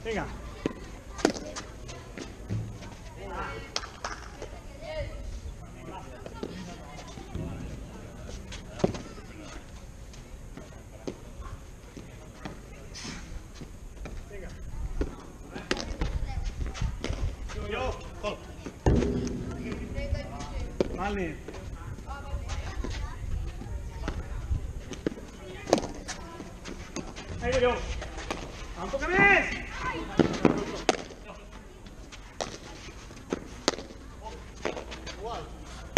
Venga. Yo. Vale. Ahí yo. Un poco més.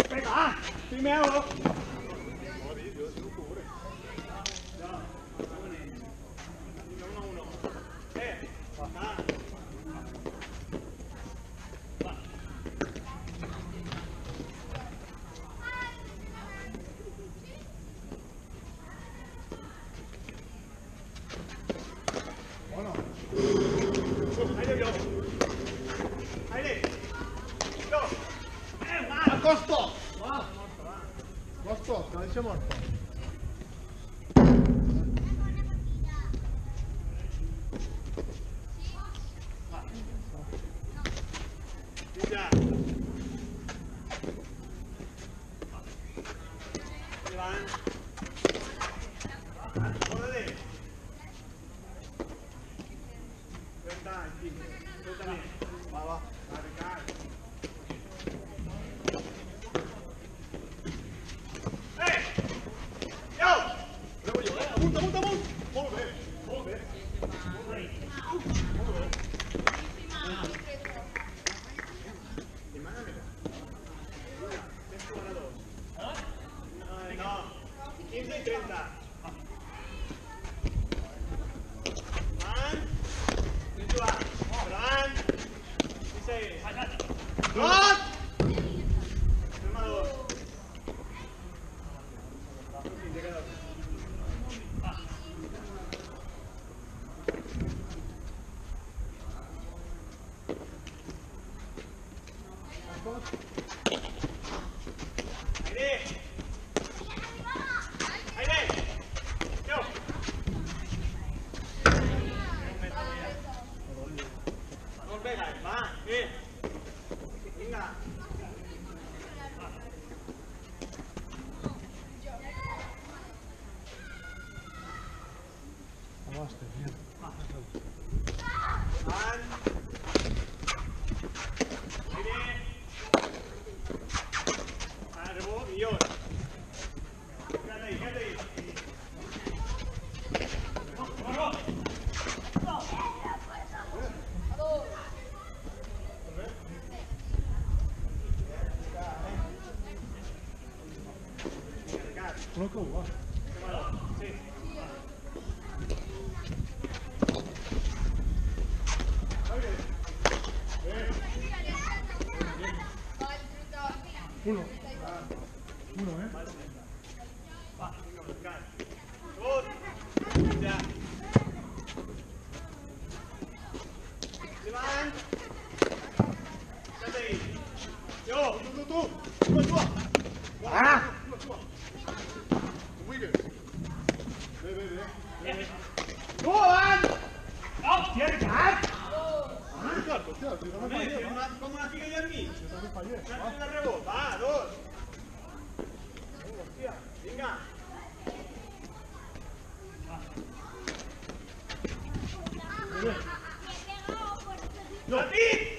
Vinga, primeu. Costo! Costo, calcio morto. Ja. Ivan. Órale. 30, aquí. 30 bien. Va. Cargar. Uno que va. Sí. Uno. Uno, ¿eh? Va, dos. Ya. Ivan. Quédate ahí. Yo. Tú. ¡Ah! Muy bien. Ve. Tu avant! Tieni, cazzo! Ricordo, Come come una figa di amici. Sempre fallire. Sempre da rebot, va, dos. Vinga. David!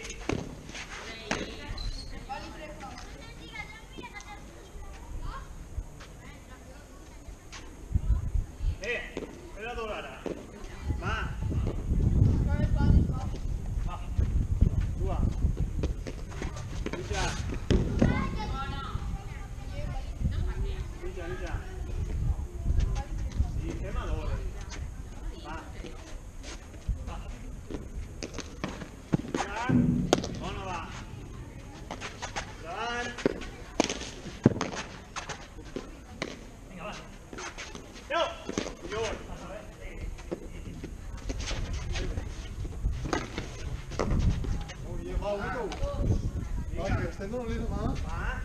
Quella dorata. Va. Dua. Licia. Licia. Sì, che malore. Va. Buono va. Davanti. Vinga, va. Yo! Migliore. Ok, stendono lì la mano. Va.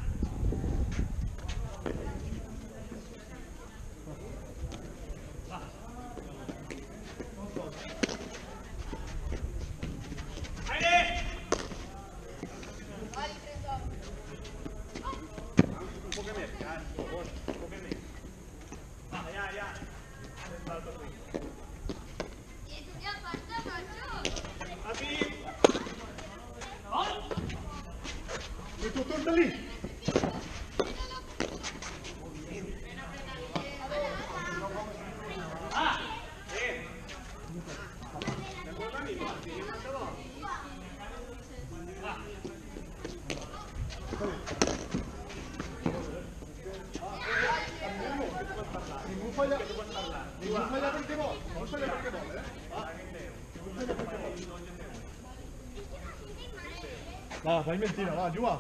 Haydi! Un po' che me, cazzo, un po' che me. Ya. Salto qui. David! E tu torna lì. Non falla perché vuole. Non falla perché vuole. Va, fai mentira, va, giù va.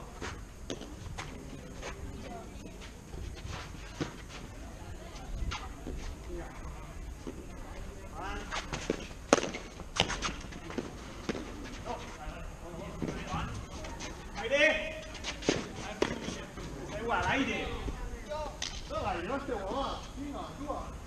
Haydi! Sei uguale, Haydi! Dai, non stiamo, va. Fino, giù va.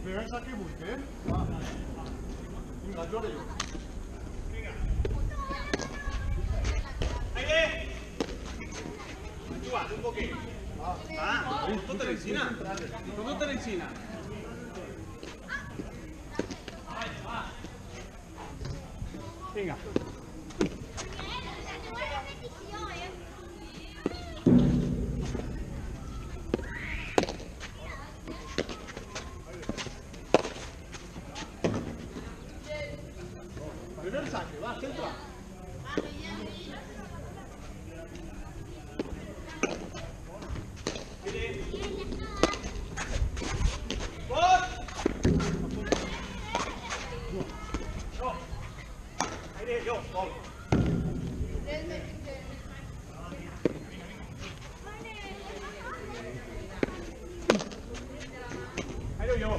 Espera saque busque. Vinga, Jordi. Vinga. Aire! Juga, un poquet. Va, tot te l'ensina. Tot te l'ensina. Vinga. Primer saque, va, centra. Aire, yo, gol. Aire, yo.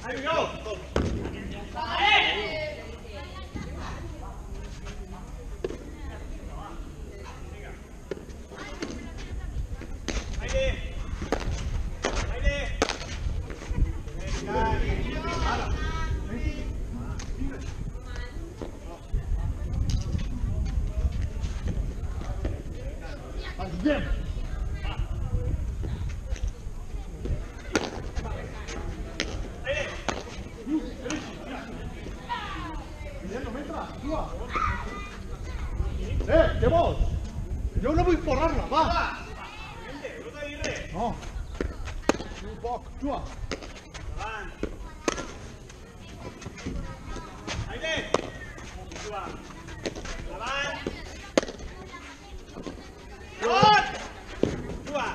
Aire, yo. Bien. Què vols? Jo no vull forrar-la, va! No. Un poc, juga. Davant. Aire. Juga. Davant. Davant. Juga.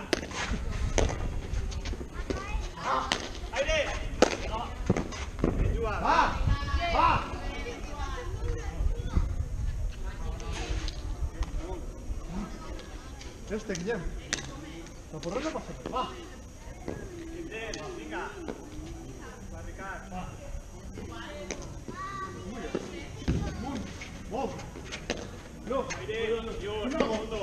Aire. Juga. Va! Va! Guillem. La porrera no passa res, va! Vinga. Va, Ricard. Va. Molt! No! Aire. Jo, segundo.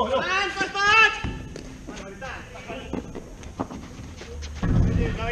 Davant, fas bat! Manualitat. Vinga,